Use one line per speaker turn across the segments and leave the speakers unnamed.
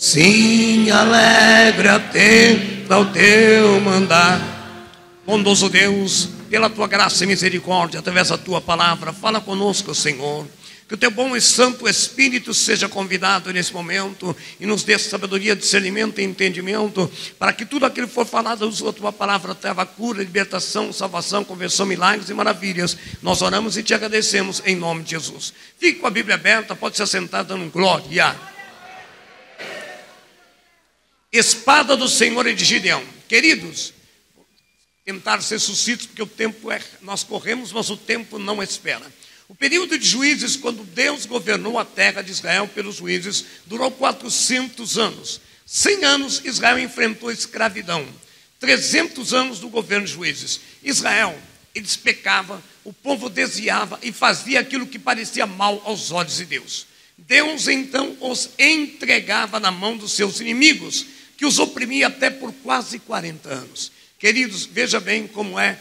Sim, alegra, atenta ao teu mandar. Bondoso Deus, pela tua graça e misericórdia, através da tua palavra, fala conosco, Senhor. Que o teu bom e santo Espírito seja convidado nesse momento e nos dê sabedoria, discernimento e entendimento, para que tudo aquilo que for falado da tua palavra trava cura, libertação, salvação, conversão, milagres e maravilhas. Nós oramos e te agradecemos em nome de Jesus. Fique com a Bíblia aberta, pode se assentar dando glória. Espada do Senhor e de Gideão. Queridos, tentar ser sucintos, porque o tempo nós corremos, mas o tempo não espera. O período de juízes, quando Deus governou a terra de Israel pelos juízes, durou 400 anos. 100 anos Israel enfrentou a escravidão. 300 anos do governo de juízes. Israel, eles pecavam, o povo desviava e fazia aquilo que parecia mal aos olhos de Deus. Deus então os entregava na mão dos seus inimigos, que os oprimia até por quase 40 anos. Queridos, veja bem como é,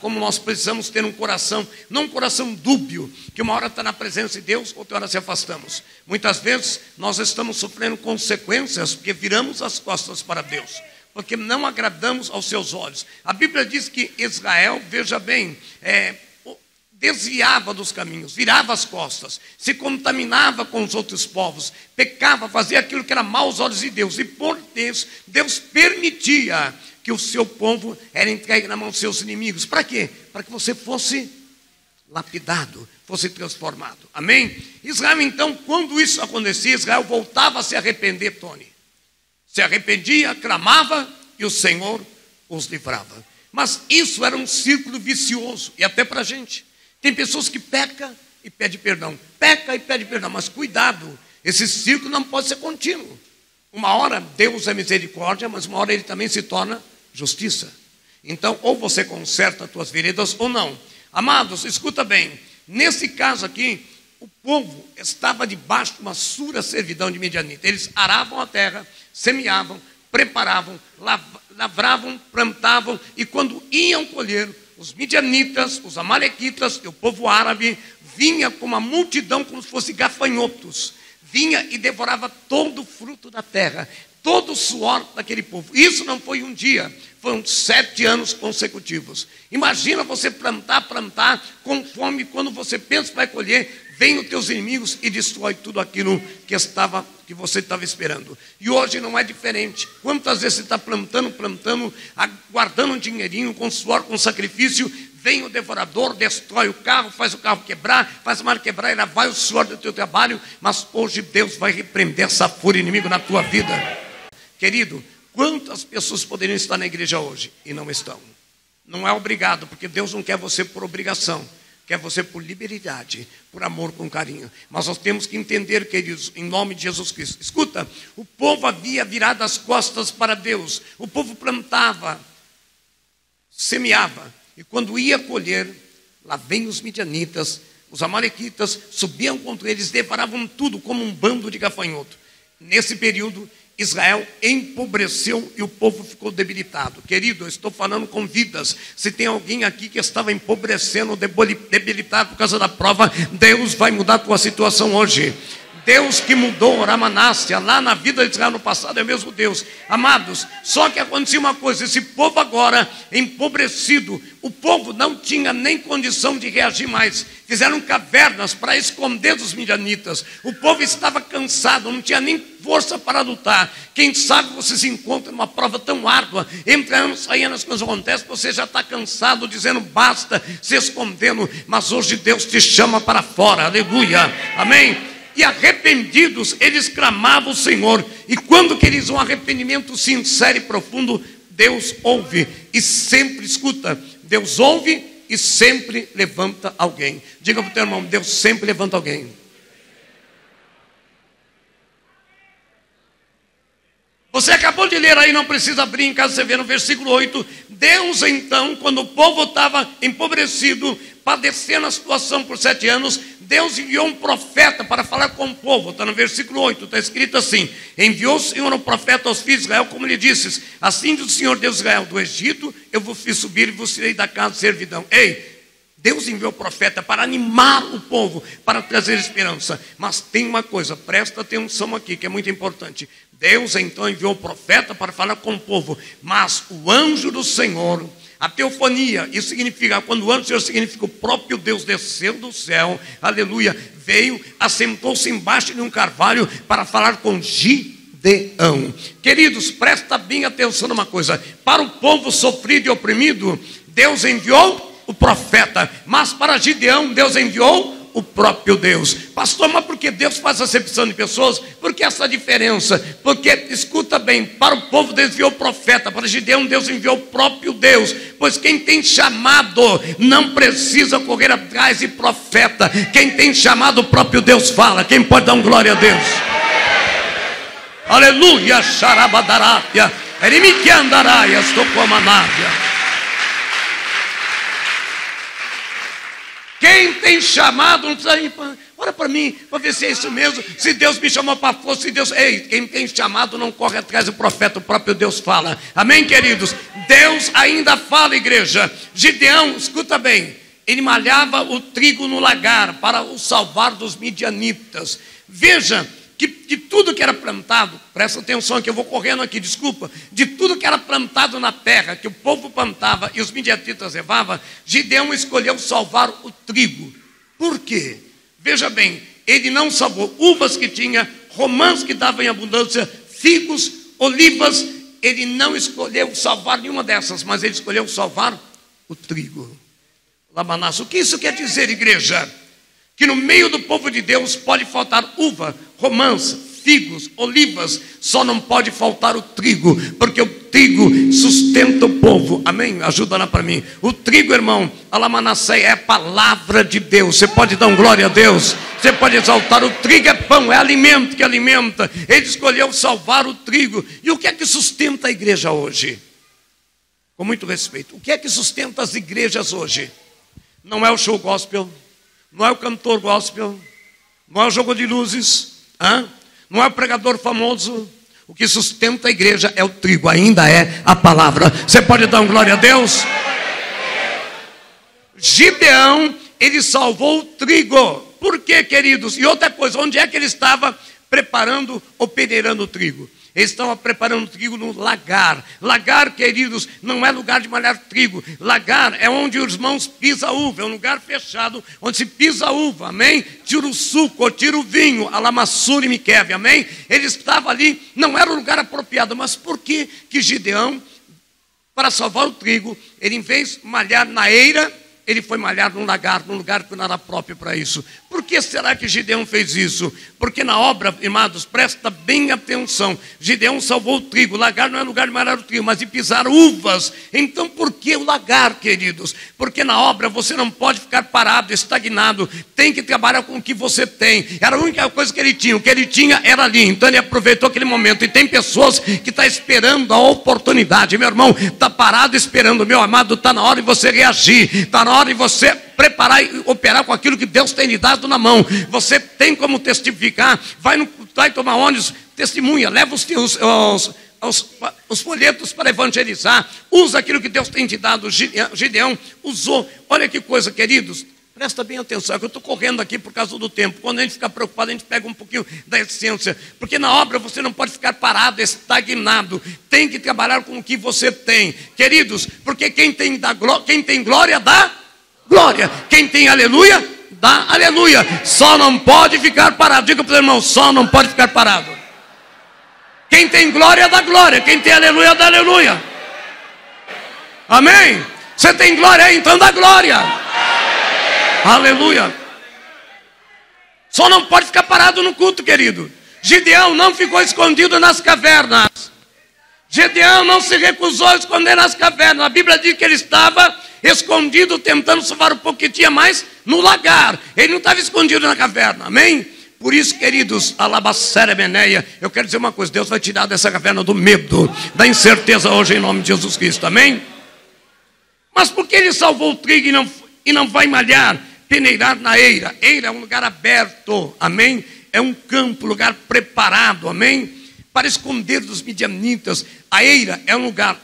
como nós precisamos ter um coração, não um coração dúbio, que uma hora está na presença de Deus, outra hora se afastamos. Muitas vezes nós estamos sofrendo consequências porque viramos as costas para Deus, porque não agradamos aos seus olhos. A Bíblia diz que Israel, veja bem, desviava dos caminhos, virava as costas, se contaminava com os outros povos, pecava, fazia aquilo que era mal aos olhos de Deus, e por Deus, Deus permitia que o seu povo era entregue na mão dos seus inimigos. Para quê? Para que você fosse lapidado, fosse transformado. Amém? Israel, então, quando isso acontecia, Israel voltava a se arrepender, Tony. Se arrependia, clamava e o Senhor os livrava. Mas isso era um círculo vicioso, e até para a gente. Tem pessoas que pecam e pedem perdão. Peca e pede perdão, mas cuidado, esse círculo não pode ser contínuo. Uma hora Deus é misericórdia, mas uma hora Ele também se torna justiça. Então, ou você conserta as tuas veredas ou não. Amados, escuta bem. Nesse caso aqui, o povo estava debaixo de uma sura servidão de Midianita. Eles aravam a terra, semeavam, preparavam, lavravam, plantavam, e quando iam colher, os midianitas, os amalequitas e o povo árabe vinha com uma multidão como se fossem gafanhotos. Vinha e devorava todo o fruto da terra, todo o suor daquele povo. Isso não foi um dia, foram 7 anos consecutivos. Imagina você plantar com fome, quando você pensa que vai colher, vem os teus inimigos e destrói tudo aquilo que você estava esperando. E hoje não é diferente. Quantas vezes você está plantando, guardando um dinheirinho, com suor, com sacrifício, vem o devorador, destrói o carro, faz o carro quebrar, faz a máquina quebrar, e lá vai o suor do teu trabalho. Mas hoje Deus vai repreender essa fúria inimigo na tua vida. Querido, quantas pessoas poderiam estar na igreja hoje e não estão? Não é obrigado, porque Deus não quer você por obrigação, quer você por liberalidade, por amor, com carinho. Mas nós temos que entender, queridos, em nome de Jesus Cristo. Escuta, o povo havia virado as costas para Deus. O povo plantava, semeava, e quando ia colher, lá vem os midianitas, os amalequitas, subiam contra eles, devoravam tudo como um bando de gafanhoto. Nesse período, Israel empobreceu e o povo ficou debilitado. Querido, eu estou falando com vidas. Se tem alguém aqui que estava empobrecendo, debilitado por causa da prova, Deus vai mudar a tua situação hoje. Deus que mudou Ramanácia lá na vida de Israel no passado é o mesmo Deus. Amados, só que acontecia uma coisa: esse povo agora empobrecido, o povo não tinha nem condição de reagir mais. Fizeram cavernas para esconder dos midianitas. O povo estava cansado, não tinha nem força para lutar. Quem sabe você se encontra numa prova tão árdua, entre anos, saindo as coisas acontecem, você já está cansado, dizendo basta, se escondendo, mas hoje Deus te chama para fora, aleluia, amém? E arrependidos, eles clamavam o Senhor. E quando queriam um arrependimento sincero e profundo, Deus ouve e sempre escuta. Deus ouve e sempre levanta alguém. Diga para o teu irmão: Deus sempre levanta alguém. Você acabou de ler aí, não precisa abrir em casa, você vê no versículo 8. Deus então, quando o povo estava empobrecido, padecendo a situação por 7 anos, Deus enviou um profeta para falar com o povo. Está no versículo 8, está escrito assim: enviou o Senhor um profeta aos filhos de Israel, como lhe disse: assim diz o Senhor Deus de Israel, do Egito eu vos fiz subir e vos tirei da casa de servidão. Ei, Deus enviou o profeta para animar o povo, para trazer esperança. Mas tem uma coisa, presta atenção aqui, que é muito importante. Deus então enviou o profeta para falar com o povo, mas o anjo do Senhor, a teofania, isso significa, quando o anjo do Senhor significa o próprio Deus desceu do céu, aleluia, veio, assentou-se embaixo de um carvalho para falar com Gideão. Queridos, presta bem atenção numa coisa, para o povo sofrido e oprimido, Deus enviou o profeta, mas para Gideão, Deus enviou o próprio Deus. Pastor, mas por que Deus faz acepção de pessoas? Por que essa diferença? Porque, escuta bem, para o povo Deus enviou o profeta, para Gideão Deus enviou o próprio Deus, pois quem tem chamado não precisa correr atrás de profeta, quem tem chamado o próprio Deus fala. Quem pode dar um glória a Deus? Aleluia, xarabadarapia, erimiquiandaraia, socomanária. Quem tem chamado, não precisa ir, ora para mim, para ver se é isso mesmo. Se Deus me chamou para força, se Deus... Ei, quem tem chamado não corre atrás do profeta, o próprio Deus fala. Amém, queridos? Deus ainda fala, igreja. Gideão, escuta bem, ele malhava o trigo no lagar para o salvar dos midianitas. Veja que de tudo que era plantado, presta atenção que eu vou correndo aqui, desculpa, de tudo que era plantado na terra, que o povo plantava e os midianitas levavam, Gideão escolheu salvar o trigo. Por quê? Veja bem, ele não salvou uvas que tinha, romãs que davam em abundância, figos, olivas, ele não escolheu salvar nenhuma dessas, mas ele escolheu salvar o trigo. Lamanás, o que isso quer dizer, igreja? Que no meio do povo de Deus pode faltar uva, romãs, figos, olivas, só não pode faltar o trigo, porque o trigo sustenta o povo. Amém? Ajuda lá para mim. O trigo, irmão, Alamanassé, é a palavra de Deus. Você pode dar um glória a Deus, você pode exaltar. O trigo é pão, é alimento que alimenta. Ele escolheu salvar o trigo. E o que é que sustenta a igreja hoje? Com muito respeito, o que é que sustenta as igrejas hoje? Não é o show gospel, não é o cantor gospel, não é o jogo de luzes, não é o pregador famoso. O que sustenta a igreja é o trigo, ainda é a palavra. Você pode dar um glória a Deus? Gideão, ele salvou o trigo. Por quê, queridos? E outra coisa, onde é que ele estava preparando ou peneirando o trigo? Eles estavam preparando trigo no lagar. Lagar, queridos, não é lugar de malhar trigo. Lagar é onde os irmãos pisam uva. É um lugar fechado onde se pisa uva, amém? Tira o suco, tira o vinho, alamassuri miqueve, amém? Ele estava ali, não era o lugar apropriado. Mas por que Gideão, para salvar o trigo, ele em vez de malhar na eira, ele foi malhar num lagar, num lugar que não era próprio para isso? Por que será que Gideão fez isso? Porque na obra, irmãos, presta bem atenção, Gideão salvou o trigo. O lagar não é lugar de malhar o trigo, mas de pisar uvas. Então por que o lagar, queridos? Porque na obra você não pode ficar parado, estagnado, tem que trabalhar com o que você tem. Era a única coisa que ele tinha, o que ele tinha era ali. Então ele aproveitou aquele momento. E tem pessoas que estão esperando a oportunidade. Meu irmão, está parado esperando, meu amado, está na hora de você reagir, está na hora de você preparar e operar com aquilo que Deus tem lhe dado na mão. Você tem como testificar, vai tomar ônibus, testemunha, leva os folhetos para evangelizar, usa aquilo que Deus tem te dado. Gideão usou. Olha que coisa, queridos, presta bem atenção, que eu estou correndo aqui por causa do tempo. Quando a gente fica preocupado, a gente pega um pouquinho da essência, porque na obra você não pode ficar parado, estagnado, tem que trabalhar com o que você tem, queridos, porque quem tem glória dá glória, quem tem aleluia dá aleluia. Só não pode ficar parado. Diga para o irmão, só não pode ficar parado. Quem tem glória dá glória, quem tem aleluia dá aleluia. Amém? Você tem glória aí, então dá glória. Aleluia. Só não pode ficar parado no culto, querido. Gideão não ficou escondido nas cavernas. Gideão não se recusou a esconder nas cavernas. A Bíblia diz que ele estava escondido, tentando salvar o pouco que tinha mais no lagar. Ele não estava escondido na caverna, amém? Por isso, queridos, alabacera meneia, eu quero dizer uma coisa: Deus vai tirar dessa caverna do medo, da incerteza hoje, em nome de Jesus Cristo, amém? Mas por que ele salvou o trigo e não vai malhar, peneirar na eira? Eira é um lugar aberto, amém? É um campo, lugar preparado, amém? Para esconder dos midianitas. A eira é um lugar,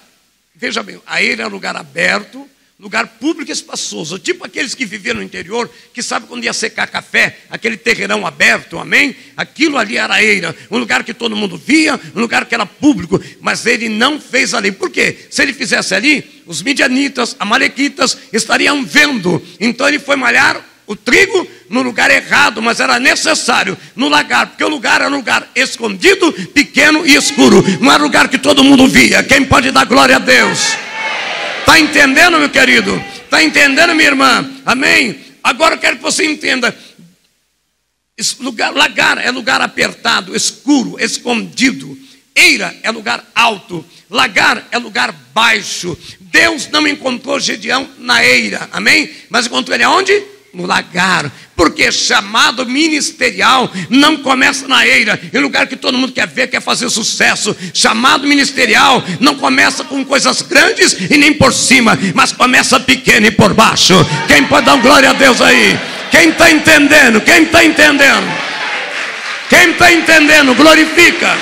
veja bem, a eira é um lugar aberto, lugar público e espaçoso, tipo aqueles que viviam no interior, que sabe quando ia secar café, aquele terreirão aberto, amém? Aquilo ali era a eira, um lugar que todo mundo via, um lugar que era público, mas ele não fez ali. Por quê? Se ele fizesse ali, os midianitas, amalequitas estariam vendo. Então ele foi malhar o trigo no lugar errado, mas era necessário no lagar, porque o lugar era um lugar escondido, pequeno e escuro, não era um lugar que todo mundo via. Quem pode dar glória a Deus? Está entendendo, meu querido? Está entendendo, minha irmã? Amém? Agora eu quero que você entenda. Lagar é lugar apertado, escuro, escondido. Eira é lugar alto. Lagar é lugar baixo. Deus não encontrou Gedeão na eira, amém? Mas encontrou ele aonde? No lagar. Porque chamado ministerial não começa na eira, em lugar que todo mundo quer ver, quer fazer sucesso. Chamado ministerial não começa com coisas grandes e nem por cima, mas começa pequeno e por baixo. Quem pode dar glória a Deus aí? Quem está entendendo? Quem está entendendo? Quem está entendendo? Glorifica.